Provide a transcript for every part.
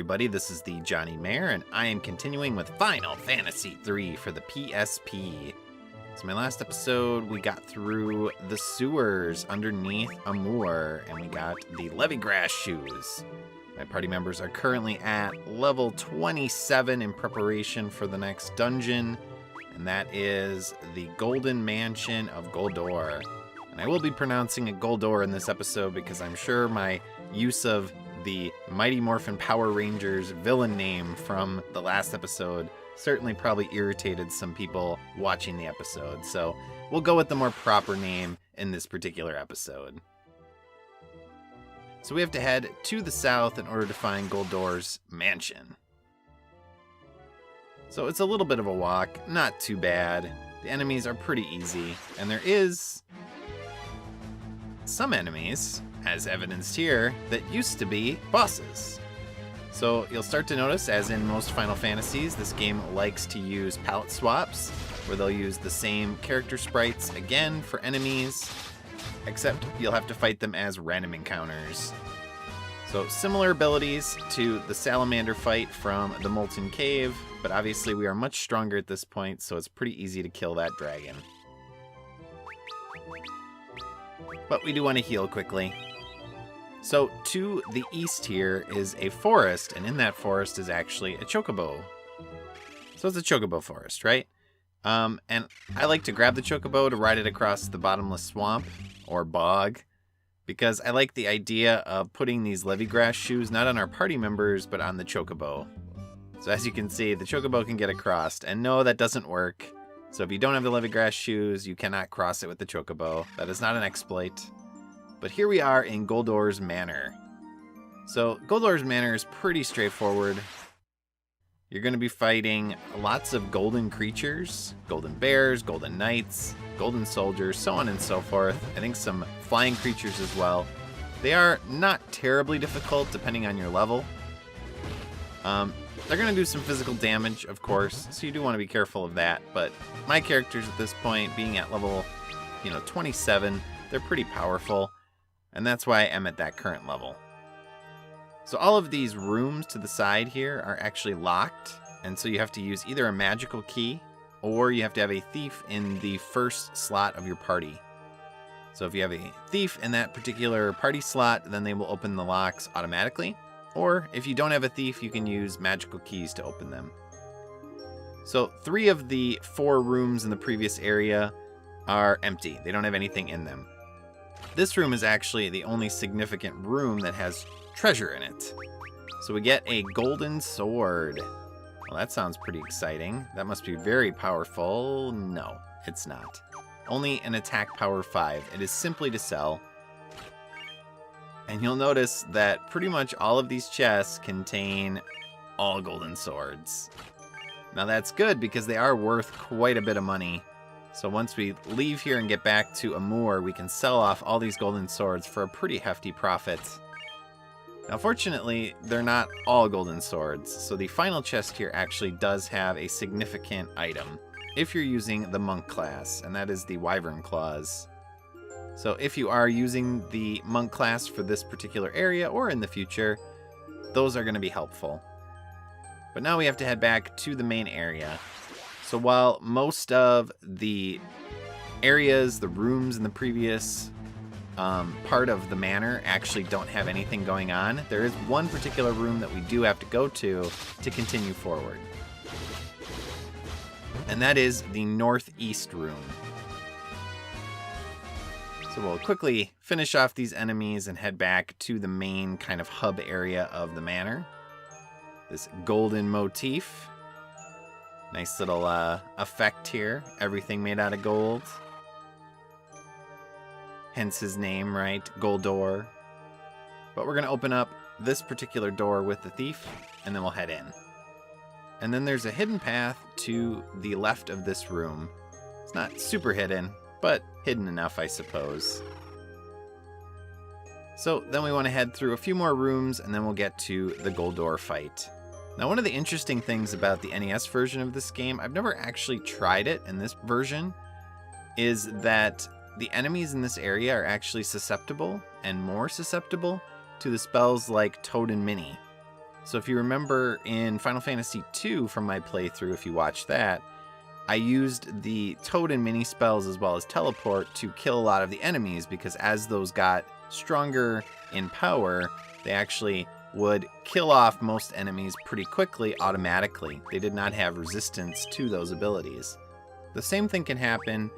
everybody, this is the thejonnymar, and I am continuing with Final Fantasy III for the PSP. So my last episode, we got through the sewers underneath Amur, and we got the levy grass shoes. My party members are currently at level 27 in preparation for the next dungeon, and that is the Golden Mansion of Goldor. And I will be pronouncing it Goldor in this episode because I'm sure my use of the Mighty Morphin Power Rangers villain name from the last episode certainly probably irritated some people watching the episode. So we'll go with the more proper name in this particular episode. So we have to head to the south in order to find Goldor's mansion. So it's a little bit of a walk, not too bad. The enemies are pretty easy, and there is some enemies, as evidenced here, that used to be bosses. So you'll start to notice, as in most Final Fantasies, this game likes to use palette swaps, where they'll use the same character sprites again for enemies, except you'll have to fight them as random encounters. So similar abilities to the salamander fight from the Molten Cave, but obviously we are much stronger at this point, so it's pretty easy to kill that dragon. But we do want to heal quickly. So to the east here is a forest, and in that forest is actually a chocobo. So it's a chocobo forest, right? And I like to grab the chocobo to ride it across the bottomless swamp, or bog, because I like the idea of putting these levy grass shoes not on our party members, but on the chocobo. So as you can see, the chocobo can get across, and no, that doesn't work. So if you don't have the levy grass shoes, you cannot cross it with the chocobo. That is not an exploit. But here we are in Goldor's Manor. So Goldor's Manor is pretty straightforward. You're going to be fighting lots of golden creatures, golden bears, golden knights, golden soldiers, so on and so forth. I think some flying creatures as well. They are not terribly difficult depending on your level. They're going to do some physical damage, of course, so you do want to be careful of that. But my characters at this point, being at level 27, they're pretty powerful. And that's why I am at that current level. So all of these rooms to the side here are actually locked, and so you have to use either a magical key, or you have to have a thief in the first slot of your party. So if you have a thief in that particular party slot, then they will open the locks automatically. Or if you don't have a thief, you can use magical keys to open them. So 3 of the 4 rooms in the previous area are empty. They don't have anything in them. This room is actually the only significant room that has treasure in it. So we get a golden sword. Well, that sounds pretty exciting. That must be very powerful. No, it's not. Only an attack power 5. It is simply to sell. And you'll notice that pretty much all of these chests contain all golden swords. Now that's good because they are worth quite a bit of money. So once we leave here and get back to Amur, we can sell off all these golden swords for a pretty hefty profit. Now fortunately, they're not all golden swords, so the final chest here actually does have a significant item, if you're using the monk class, and that is the wyvern claws. So if you are using the monk class for this particular area, or in the future, those are going to be helpful. But now we have to head back to the main area. So while most of the areas, the rooms in the previous part of the manor actually don't have anything going on, there is one particular room that we do have to go to continue forward. And that is the northeast room. So we'll quickly finish off these enemies and head back to the main kind of hub area of the manor. This golden motif. Nice little effect here. Everything made out of gold. Hence his name, right? Goldor. But we're going to open up this particular door with the thief, and then we'll head in. And then there's a hidden path to the left of this room. It's not super hidden, but hidden enough, I suppose. So then we want to head through a few more rooms, and then we'll get to the Goldor fight. Now, one of the interesting things about the NES version of this game, I've never actually tried it in this version, is that the enemies in this area are actually susceptible, and more susceptible, to the spells like Toad and Minnie. So if you remember in Final Fantasy II from my playthrough, if you watch that, I used the Toad and mini spells as well as teleport to kill a lot of the enemies, because as those got stronger in power, they actually would kill off most enemies pretty quickly automatically. They did not have resistance to those abilities. The same thing can happen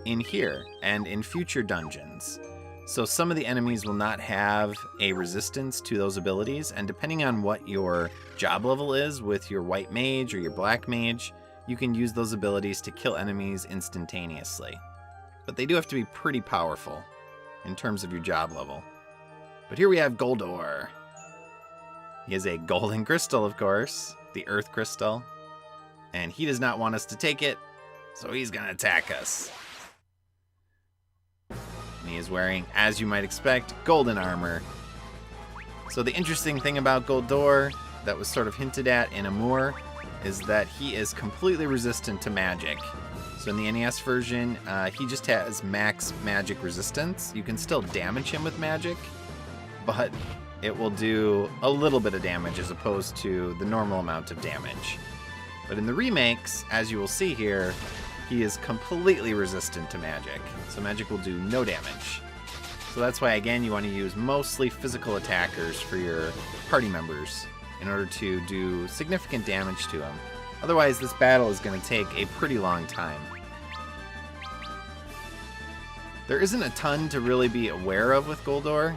in here and in future dungeons. So some of the enemies will not have a resistance to those abilities, and depending on what your job level is with your white mage or your black mage, you can use those abilities to kill enemies instantaneously. But they do have to be pretty powerful in terms of your job level. But here we have Goldor. He has a golden crystal, of course, the earth crystal, and he does not want us to take it, so he's gonna attack us. And he is wearing, as you might expect, golden armor. So the interesting thing about Goldor that was sort of hinted at in Amur is that he is completely resistant to magic. So in the NES version, he just has max magic resistance. You can still damage him with magic, but it will do a little bit of damage as opposed to the normal amount of damage. But in the remakes, as you will see here, he is completely resistant to magic. So magic will do no damage. So that's why, again, you want to use mostly physical attackers for your party members in order to do significant damage to him. Otherwise, this battle is going to take a pretty long time. There isn't a ton to really be aware of with Goldor.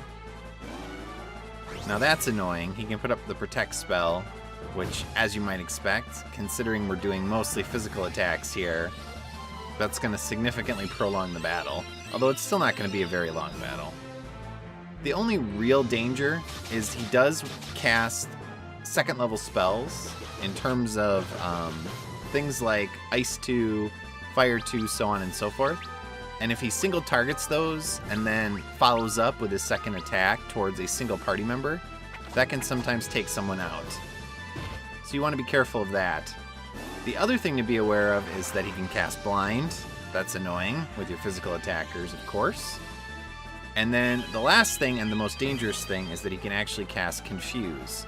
Now that's annoying. He can put up the protect spell, which, as you might expect, considering we're doing mostly physical attacks here, that's going to significantly prolong the battle. Although it's still not going to be a very long battle. The only real danger is he does cast second level spells in terms of things like Ice 2, Fire 2, so on and so forth. And if he single targets those and then follows up with his second attack towards a single party member, that can sometimes take someone out. So you want to be careful of that. The other thing to be aware of is that he can cast Blind. That's annoying with your physical attackers, of course. And then the last thing and the most dangerous thing is that he can actually cast Confuse.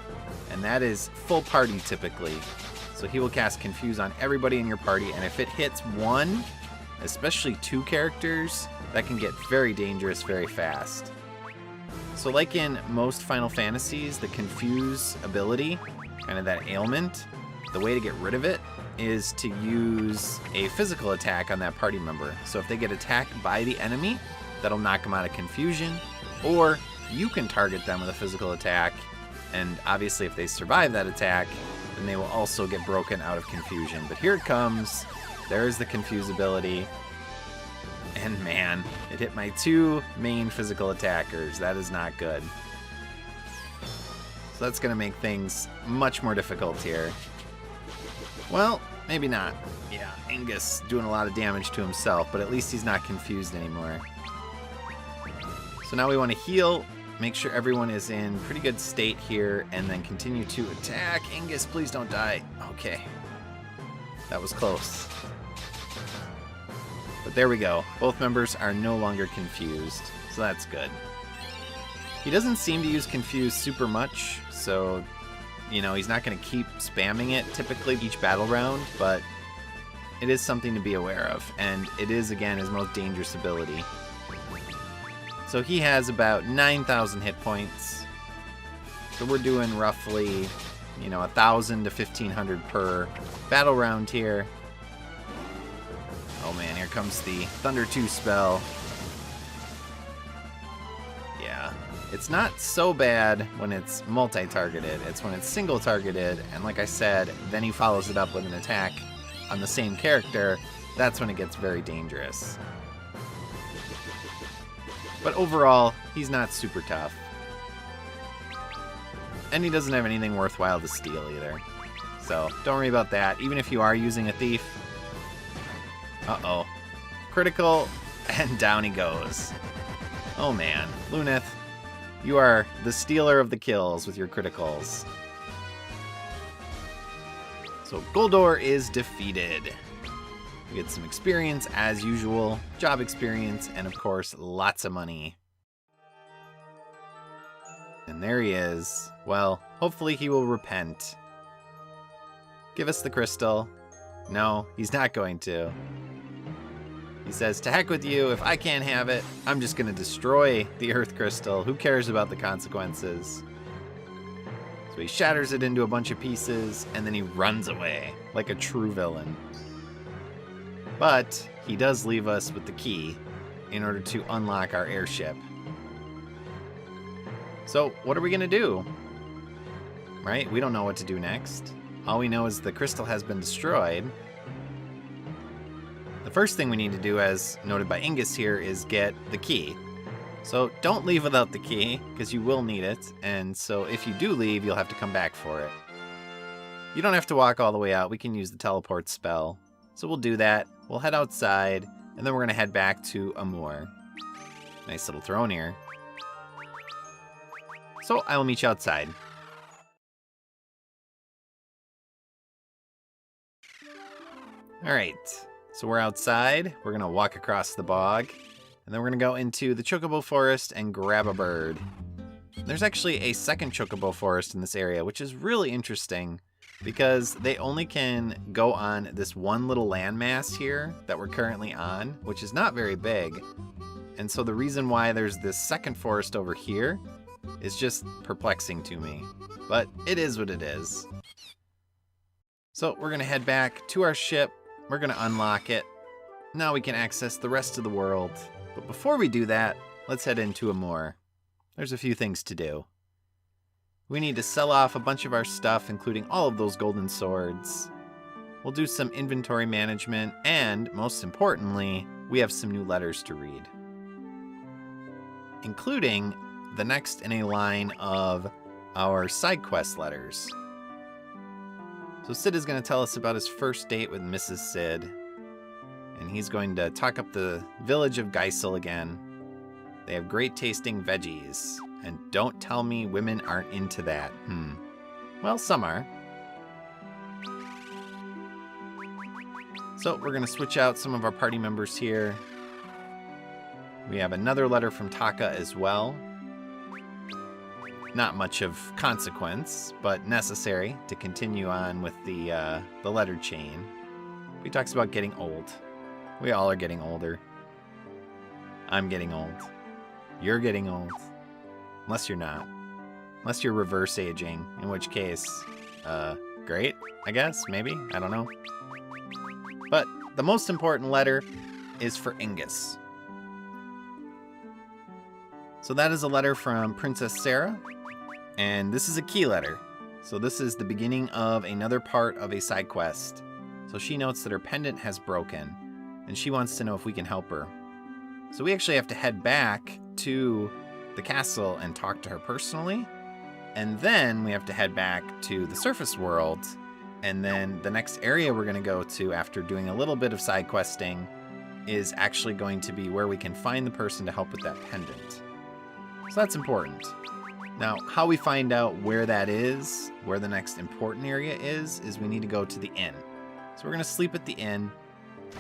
And that is full party typically. So he will cast Confuse on everybody in your party, and if it hits one, especially two characters, that can get very dangerous very fast. So like in most Final Fantasies, the Confuse ability, kind of that ailment, the way to get rid of it is to use a physical attack on that party member. So if they get attacked by the enemy, that'll knock them out of confusion, or you can target them with a physical attack, and obviously if they survive that attack, then they will also get broken out of confusion. But here it comes. There's the Confuse ability. And man, it hit my two main physical attackers. That is not good. So that's going to make things much more difficult here. Well, maybe not. Yeah, Angus doing a lot of damage to himself, but at least he's not confused anymore. So now we want to heal, make sure everyone is in pretty good state here, and then continue to attack. Angus, please don't die. Okay. That was close. But there we go. Both members are no longer confused, so that's good. He doesn't seem to use Confuse super much, so, you know, he's not going to keep spamming it typically each battle round, but it is something to be aware of, and it is, again, his most dangerous ability. So he has about 9,000 hit points, so we're doing roughly, you know, 1,000 to 1,500 per battle round here. Oh man, here comes the Thunder 2 spell. Yeah, it's not so bad when it's multi-targeted. It's when it's single-targeted, and like I said, then he follows it up with an attack on the same character. That's when it gets very dangerous. But overall, he's not super tough. And he doesn't have anything worthwhile to steal either. So, don't worry about that. Even if you are using a thief. Uh-oh. Critical, and down he goes. Oh man. Luneth, you are the stealer of the kills with your criticals. So Goldor is defeated. We get some experience as usual, job experience, and of course, lots of money. And there he is. Well, hopefully he will repent. Give us the crystal. No, he's not going to. He says, to heck with you, if I can't have it, I'm just gonna destroy the Earth Crystal. Who cares about the consequences? So he shatters it into a bunch of pieces, and then he runs away, like a true villain. But he does leave us with the key in order to unlock our airship. So what are we gonna do? Right? We don't know what to do next. All we know is the crystal has been destroyed. The first thing we need to do, as noted by Ingus here, is get the key. So don't leave without the key, because you will need it, and so if you do leave, you'll have to come back for it. You don't have to walk all the way out, we can use the teleport spell. So we'll do that, we'll head outside, and then we're going to head back to Amur. Nice little throne here. So I will meet you outside. Alright, so we're outside, we're going to walk across the bog, and then we're going to go into the chocobo forest and grab a bird. There's actually a second chocobo forest in this area, which is really interesting because they only can go on this one little landmass here that we're currently on, which is not very big. And so the reason why there's this second forest over here is just perplexing to me, but it is what it is. So we're going to head back to our ship. We're going to unlock it. Now we can access the rest of the world. But before we do that, let's head into Amur. There's a few things to do. We need to sell off a bunch of our stuff, including all of those golden swords. We'll do some inventory management, and most importantly, we have some new letters to read, including the next in a line of our side quest letters. So Sid is going to tell us about his first date with Mrs. Sid, and he's going to talk up the village of Geisel again. They have great tasting veggies, and don't tell me women aren't into that. Well, some are. So we're going to switch out some of our party members here. We have another letter from Taka as well. Not much of consequence, but necessary to continue on with the letter chain. He talks about getting old. We all are getting older. I'm getting old. You're getting old. Unless you're not. Unless you're reverse aging, in which case, great, I guess, maybe, I don't know. But the most important letter is for Ingus. So that is a letter from Princess Sarah, and this is a key letter. So this is the beginning of another part of a side quest. So she notes that her pendant has broken, and she wants to know if we can help her. So we actually have to head back to the castle and talk to her personally, and then we have to head back to the surface world, and then the next area we're going to go to after doing a little bit of side questing is actually going to be where we can find the person to help with that pendant. So that's important. Now, how we find out where that is, where the next important area is we need to go to the inn. So we're going to sleep at the inn,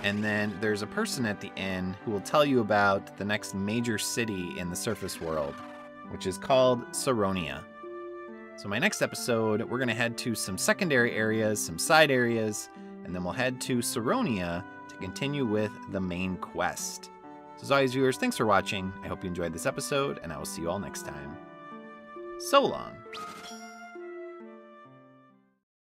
and then there's a person at the inn who will tell you about the next major city in the surface world, which is called Saronia. So my next episode, we're going to head to some secondary areas, some side areas, and then we'll head to Saronia to continue with the main quest. So as always, viewers, thanks for watching. I hope you enjoyed this episode, and I will see you all next time. So long.